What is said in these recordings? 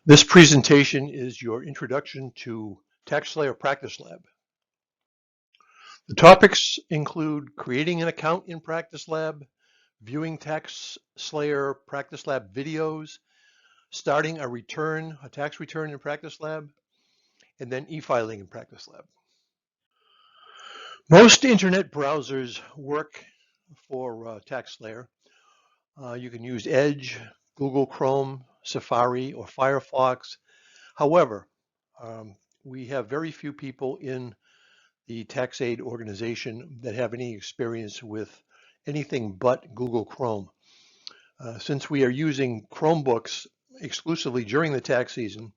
This presentation is your introduction to Tax-Aide Practice Lab. The topics include creating an account in Practice Lab, viewing Tax-Aide Practice Lab videos, starting a tax return in Practice Lab, and then e-filing in Practice Lab. Most internet browsers work for Tax-Aide. You can use Edge, Google Chrome, Safari, or Firefox. However, we have very few people in the Tax-Aide organization that have any experience with anything but Google Chrome. Since we are using Chromebooks exclusively during the tax season,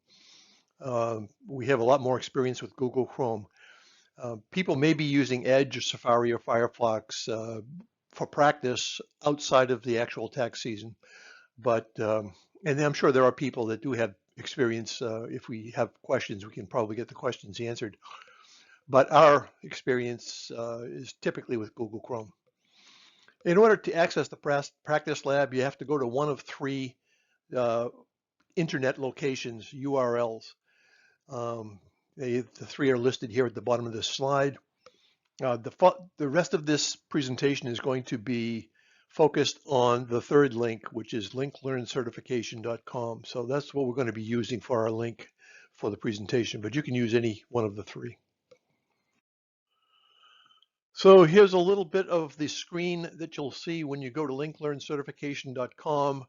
we have a lot more experience with Google Chrome. People may be using Edge or Safari or Firefox for practice outside of the actual tax season, but and I'm sure there are people that do have experience. If we have questions, we can probably get the questions answered. But our experience is typically with Google Chrome. In order to access the Practice Lab, you have to go to one of three internet locations, URLs. The three are listed here at the bottom of this slide. The rest of this presentation is going to be focused on the third link, which is linklearncertification.com. So that's what we're going to be using for our link for the presentation, but you can use any one of the three. So here's a little bit of the screen that you'll see when you go to linklearncertification.com.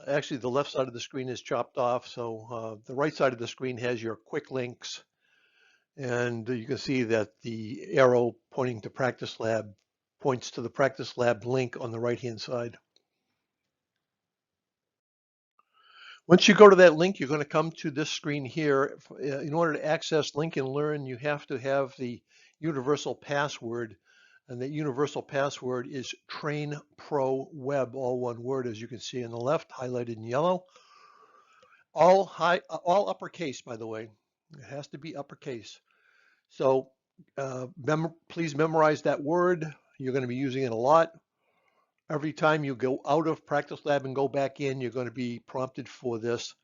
Actually, the left side of the screen is chopped off, so the right side of the screen has your quick links. And you can see that the arrow pointing to Practice Lab points to the Practice Lab link on the right-hand side. Once you go to that link, you're going to come to this screen here. In order to access Link and Learn, you have to have the universal password, and that universal password is Train Pro Web, all one word, as you can see on the left, highlighted in yellow. All uppercase, by the way. It has to be uppercase. So please memorize that word. You're going to be using it a lot. Every time you go out of Practice Lab and go back in, you're going to be prompted for this.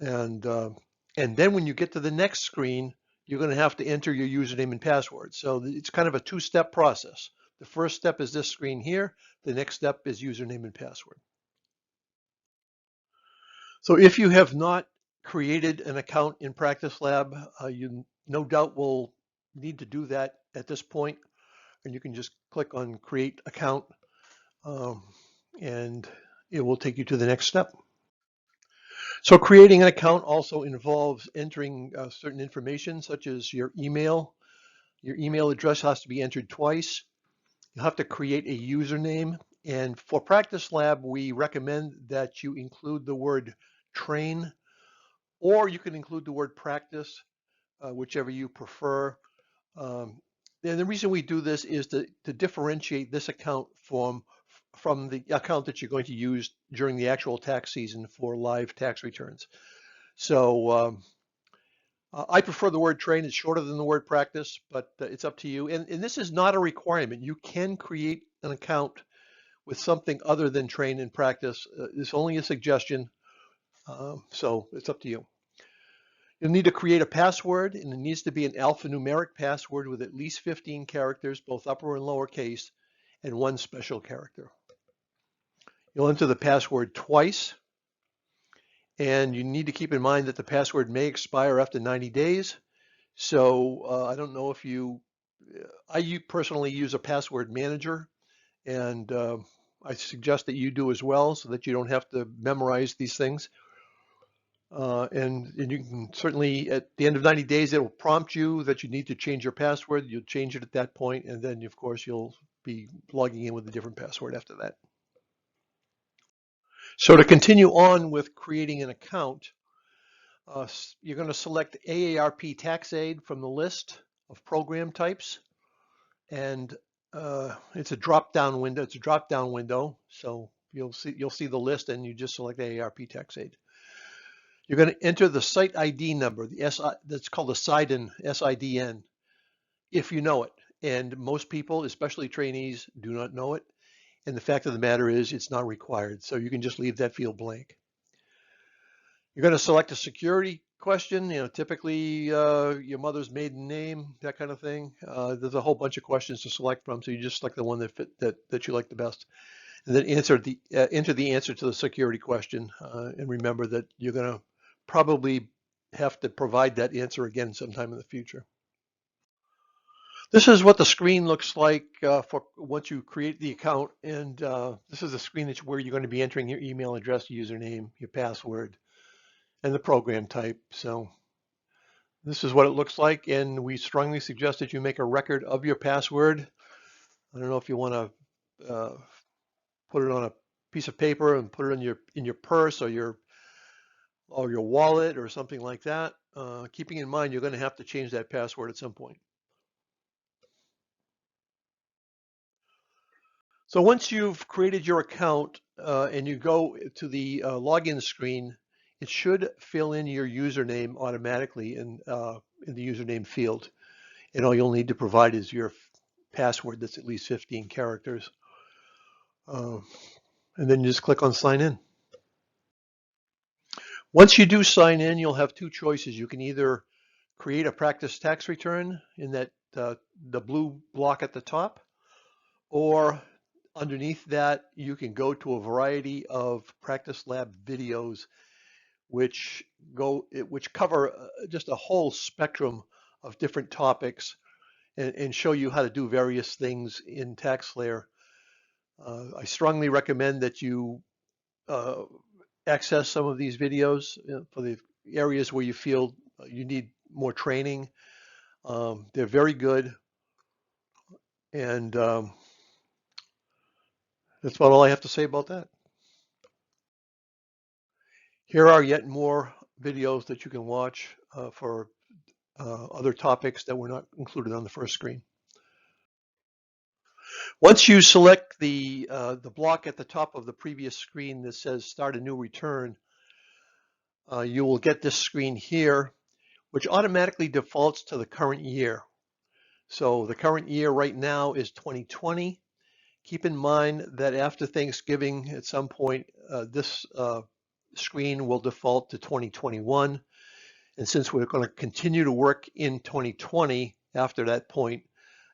And then when you get to the next screen, you're going to have to enter your username and password. So it's kind of a two-step process. The first step is this screen here. The next step is username and password. So if you have not created an account in Practice Lab, you no doubt will need to do that at this point. And you can just click on Create Account, and it will take you to the next step. So creating an account also involves entering certain information, such as your email. Your email address has to be entered twice. You'll have to create a username. And for Practice Lab, we recommend that you include the word train, or you can include the word practice, whichever you prefer. And the reason we do this is to differentiate this account from the account that you're going to use during the actual tax season for live tax returns. So I prefer the word train. It's shorter than the word practice, but it's up to you. And this is not a requirement. You can create an account with something other than train and practice. It's only a suggestion, so it's up to you. You'll need to create a password, and it needs to be an alphanumeric password with at least 15 characters, both upper and lowercase, and one special character. You'll enter the password twice, and you need to keep in mind that the password may expire after 90 days. So I don't know if I personally use a password manager, and I suggest that you do as well so that you don't have to memorize these things. And you can certainly, at the end of 90 days, it will prompt you that you need to change your password. You'll change it at that point, and then, of course, you'll be logging in with a different password after that. So to continue on with creating an account, you're going to select AARP Tax-Aide from the list of program types, and it's a drop-down window. It's a drop-down window, so you'll see the list, and you just select AARP Tax-Aide. You're going to enter the site ID number, that's called the SIDN, S-I-D-N, if you know it. And most people, especially trainees, do not know it. And the fact of the matter is it's not required. So you can just leave that field blank. You're going to select a security question, typically your mother's maiden name, that kind of thing. There's a whole bunch of questions to select from, so you just select the one that fit that you like the best, and then enter the answer to the security question, and remember that you're going to probably have to provide that answer again sometime in the future. This is what the screen looks like for once you create the account, and this is the screen where you're going to be entering your email address, username, your password, and the program type. So this is what it looks like, and we strongly suggest that you make a record of your password. I don't know if you want to put it on a piece of paper and put it in your purse or your wallet or something like that. Keeping in mind you're going to have to change that password at some point. So once you've created your account and you go to the login screen, it should fill in your username automatically in the username field. And all you'll need to provide is your password that's at least 15 characters. Uh, and then you just click on sign in. Once you do sign in, you'll have two choices. You can either create a practice tax return in that the blue block at the top, or underneath that, you can go to a variety of practice lab videos which cover just a whole spectrum of different topics and show you how to do various things in TaxSlayer. I strongly recommend that you uh, access some of these videos for the areas where you feel you need more training. They're very good, and that's about all I have to say about that. Here are yet more videos that you can watch for other topics that were not included on the first screen. Once you select the block at the top of the previous screen that says Start a New Return, you will get this screen here, which automatically defaults to the current year. So the current year right now is 2020. Keep in mind that after Thanksgiving, at some point, this screen will default to 2021. And since we're going to continue to work in 2020 after that point,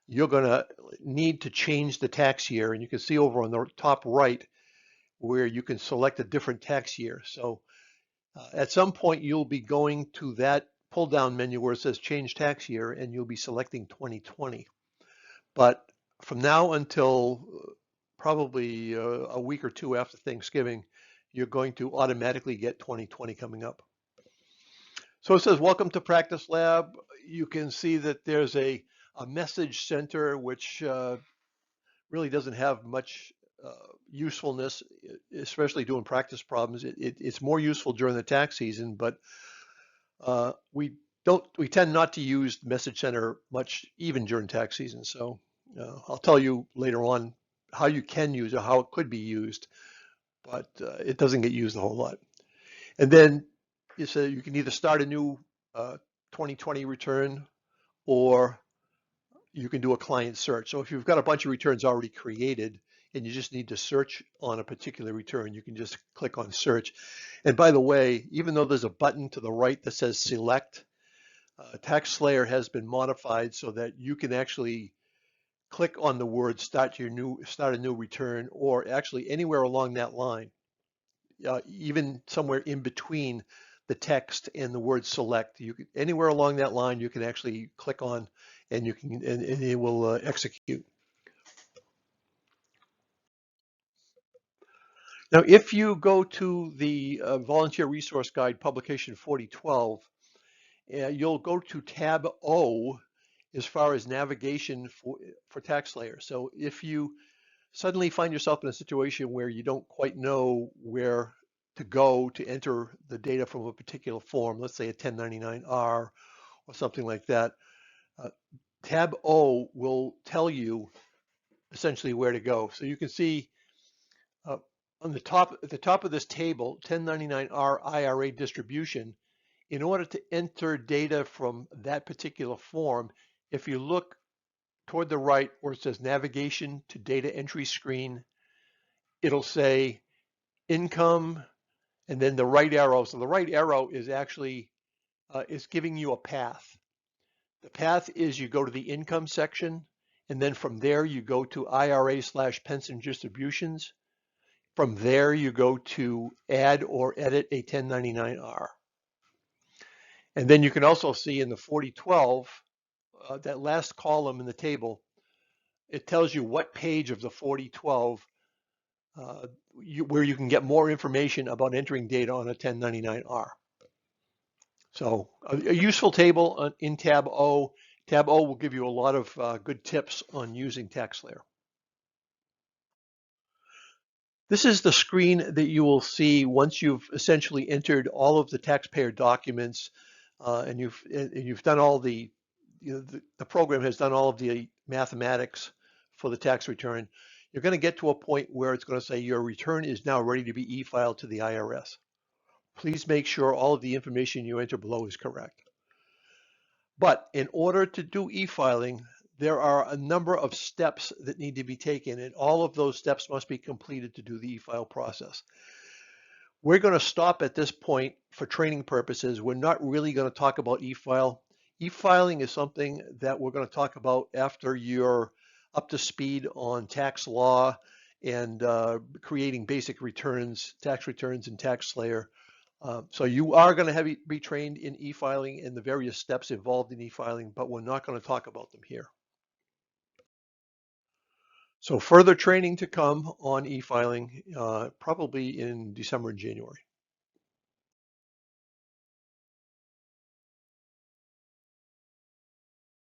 you're going to need to change the tax year. And you can see over on the top right where you can select a different tax year. So at some point, you'll be going to that pull down menu where it says change tax year, and you'll be selecting 2020. But from now until probably a week or two after Thanksgiving, you're going to automatically get 2020 coming up. So it says, welcome to Practice Lab. You can see that there's a message center, which really doesn't have much usefulness, especially doing practice problems. It's more useful during the tax season, but we tend not to use Message Center much even during tax season. So I'll tell you later on how you can use it, how it could be used, but it doesn't get used a whole lot. And then you can either start a new 2020 return, or you can do a client search. So if you've got a bunch of returns already created and you just need to search on a particular return, you can just click on search. And by the way, even though there's a button to the right that says select, TaxSlayer has been modified so that you can actually click on the word start a new return, or actually anywhere along that line, even somewhere in between the text and the word select. Anywhere along that line you can actually click on, and it will execute. Now, if you go to the Volunteer Resource Guide publication 4012, you'll go to tab O as far as navigation for TaxSlayer. So if you suddenly find yourself in a situation where you don't quite know where to go to enter the data from a particular form, let's say a 1099-R or something like that, tab O will tell you essentially where to go. So you can see at the top of this table, 1099-R IRA distribution. In order to enter data from that particular form, if you look toward the right where it says navigation to data entry screen, it'll say income and then the right arrow. So the right arrow is actually is giving you a path. The path is you go to the income section, and then from there you go to IRA/pension distributions. From there you go to add or edit a 1099-R. And then you can also see in the 4012, that last column in the table, it tells you what page of the 4012 where you can get more information about entering data on a 1099-R. So a useful table in tab O. Tab O will give you a lot of good tips on using TaxSlayer. This is the screen that you will see once you've essentially entered all of the taxpayer documents and you've done all the, the program has done all of the mathematics for the tax return. You're going to get to a point where it's going to say your return is now ready to be e-filed to the IRS. Please make sure all of the information you enter below is correct. But in order to do e-filing, there are a number of steps that need to be taken, and all of those steps must be completed to do the e-file process. We're going to stop at this point for training purposes. We're not really going to talk about e-file. E-filing is something that we're going to talk about after you're up to speed on tax law and creating basic returns, tax returns in TaxSlayer. So you are going to be trained in e-filing and the various steps involved in e-filing, but we're not going to talk about them here. So further training to come on e-filing, probably in December and January.